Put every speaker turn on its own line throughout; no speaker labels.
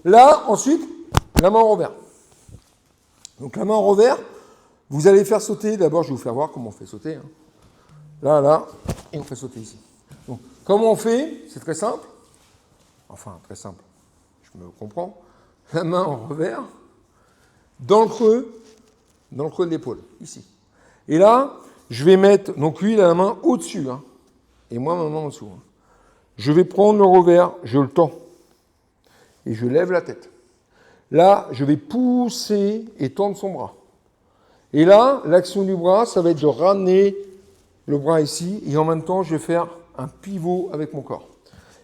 là, ensuite, la main en revers. Donc la main en revers, vous allez faire sauter, d'abord je vais vous faire voir comment on fait sauter. Hein. Là, et on fait sauter ici. Donc comment on fait? C'est très simple. Enfin, très simple, je me comprends. La main en revers, dans le creux de l'épaule, ici. Et là, je vais mettre, donc lui, il a la main au-dessus, hein, et moi, ma main en dessous. Hein. Je vais prendre le revers, je le tends, et je lève la tête. Là, je vais pousser et tendre son bras. Et là, l'action du bras, ça va être de ramener le bras ici, et en même temps, je vais faire un pivot avec mon corps.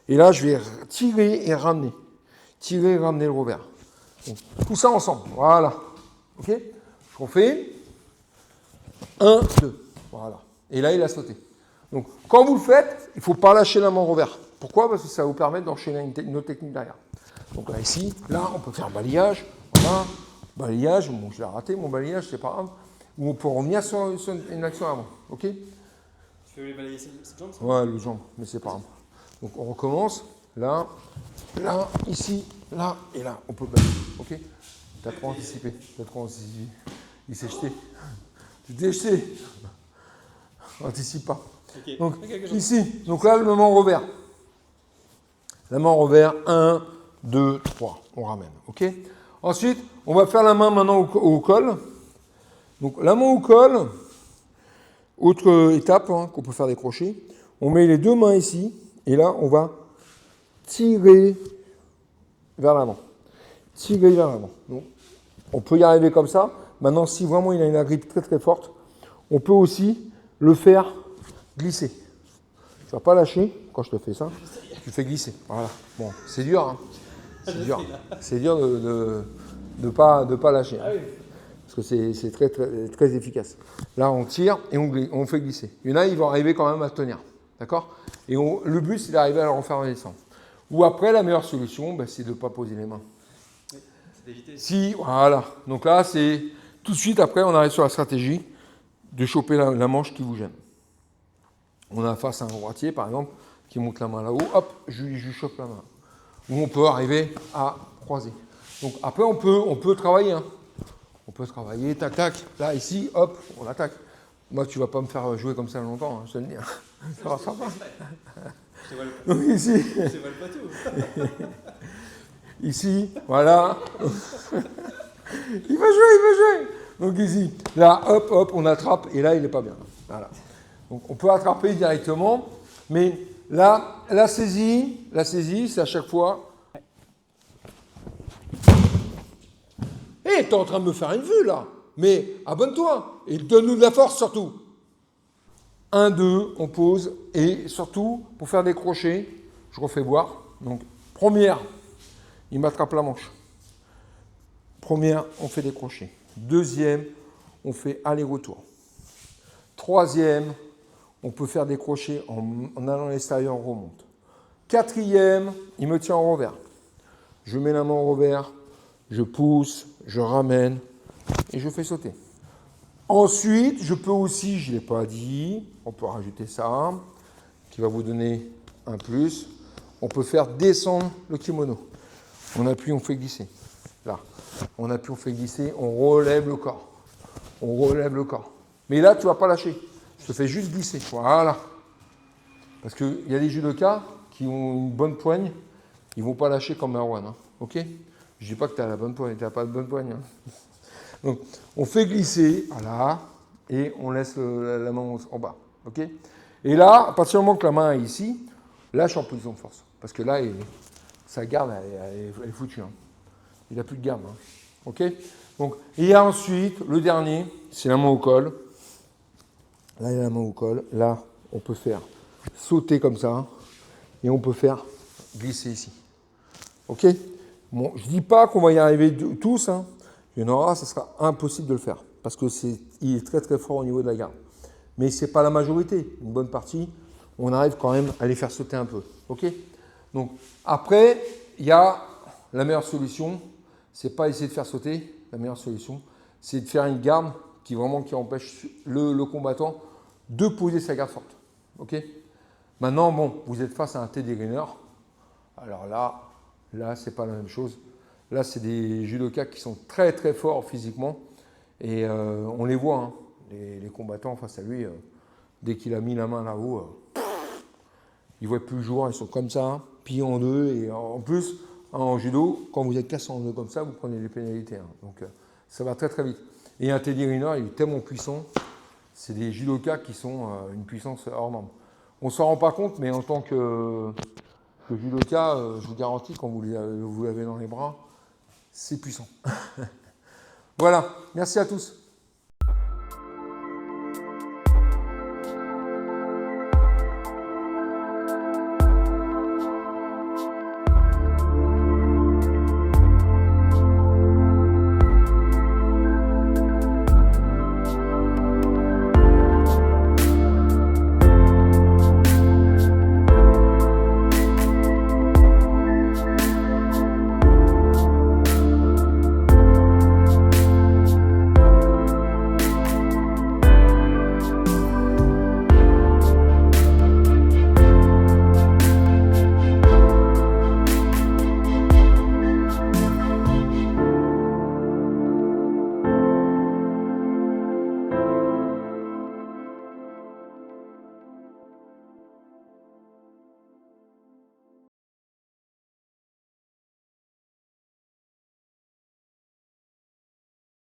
Et là, je vais tirer et ramener. Tirer et ramener le revers. Donc, tout ça ensemble, voilà. Ok? Je refais. 1, 2. Voilà. Et là, il a sauté. Donc, quand vous le faites, il ne faut pas lâcher la main en revers. Pourquoi? Parce que ça va vous permettre d'enchaîner une autre technique derrière. Donc là, ici, là, on peut faire balayage. Voilà. Balayage. Bon, je l'ai raté, mon balayage, c'est pas grave. Ou on peut revenir sur une action avant. Ok?
Tu veux balayer cette jambe?
Ouais, le jambe, mais c'est pas grave. Donc, on recommence. Là, là, ici, là et là. On peut balayer. Ok? T'as trop anticipé. Il s'est jeté. Tu t'es jeté. Anticipe pas. Okay. Donc, ici, donc là, le main en revers. La main en revers, 1, 2, 3. On ramène. Ok? Ensuite, on va faire la main maintenant au col. Donc, la main au col, autre étape hein, qu'on peut faire des crochets. On met les deux mains ici, et là, on va tirer vers l'avant. Tirer vers l'avant. Donc, on peut y arriver comme ça. Maintenant, si vraiment il a une grippe très très forte, on peut aussi le faire glisser. Tu ne vas pas lâcher quand je te fais ça. Tu fais glisser. Voilà. Bon, c'est dur. Hein. C'est dur. C'est dur de pas lâcher. Hein. Parce que c'est très, très, très efficace. Là, on tire et on fait glisser. Il y en a, ils vont arriver quand même à tenir. D'accord? Et le but, c'est d'arriver à le refaire descendre. Ou après, la meilleure solution, ben, c'est de ne pas poser les mains.
Oui, c'est d'éviter.
Si, voilà. Donc là, c'est tout de suite, après, on arrive sur la stratégie de choper la manche qui vous gêne. On a face à un droitier, par exemple, qui monte la main là-haut, hop, je lui chope la main. Ou on peut arriver à croiser. Donc après, on peut travailler. Hein. On peut travailler, tac, tac. Là, ici, hop, on attaque. Moi, tu ne vas pas me faire jouer comme ça longtemps, hein, je te le dis. Ça va sympa. Donc ici.
Je te vole pas tout.
Ici, voilà. Il va jouer. Donc ici, là, hop, hop, on attrape, et là, il n'est pas bien. Voilà. Donc on peut attraper directement, mais là, la saisie, c'est à chaque fois. Hé, t'es en train de me faire une vue, là. Mais abonne-toi, et donne-nous de la force, surtout. 1, 2, on pose, et surtout, pour faire des crochets, je refais voir. Donc, première, il m'attrape la manche. Première, on fait des crochets. Deuxième, on fait aller-retour. Troisième, on peut faire des crochets en allant à l'extérieur, on remonte. Quatrième, il me tient en revers. Je mets la main en revers, je pousse, je ramène et je fais sauter. Ensuite, je peux aussi, je ne l'ai pas dit, on peut rajouter ça, qui va vous donner un plus. On peut faire descendre le kimono. On appuie, on fait glisser. Là, on appuie, on fait glisser, on relève le corps. On relève le corps. Mais là, tu ne vas pas lâcher. Je te fais juste glisser. Voilà. Parce qu'il y a des judokas qui ont une bonne poigne, ils ne vont pas lâcher comme Marwan. Hein. Ok? Je ne dis pas que tu as la bonne poigne, tu n'as pas de bonne poigne. Hein. Donc, on fait glisser, voilà, et on laisse la main en bas. Ok? Et là, à partir du moment que la main est ici, là, je suis en position de force. Parce que là, sa garde, elle est foutue. Hein. Il n'a plus de garde. Hein. Ok? Donc, et ensuite, le dernier, c'est la main au col. Là, il y a la main au col. Là, on peut faire sauter comme ça. Et on peut faire glisser ici. Ok? Bon, je ne dis pas qu'on va y arriver tous. Hein. Il y en aura, ça sera impossible de le faire. Parce qu'il est très très fort au niveau de la garde. Mais ce n'est pas la majorité. Une bonne partie, on arrive quand même à les faire sauter un peu. Ok? Donc, après, il y a la meilleure solution. Ce n'est pas essayer de faire sauter. La meilleure solution, c'est de faire une garde qui empêche le combattant de poser sa garde forte. Ok? Maintenant, bon, vous êtes face à un Teddy Riner. Alors là, ce n'est pas la même chose. Là, c'est des judokas qui sont très très forts physiquement. Et on les voit, hein, les combattants face à lui. Dès qu'il a mis la main là-haut, ils ne voient plus le jour, ils sont comme ça, pliés en deux. Et en plus, en judo, quand vous êtes cassé en deux comme ça, vous prenez des pénalités. Hein. Donc ça va très très vite. Et un Teddy Riner, il est tellement puissant. C'est des judokas qui sont une puissance hors norme. On ne s'en rend pas compte, mais en tant que judoka, je vous garantis, quand vous l'avez dans les bras, c'est puissant. Voilà, merci à tous.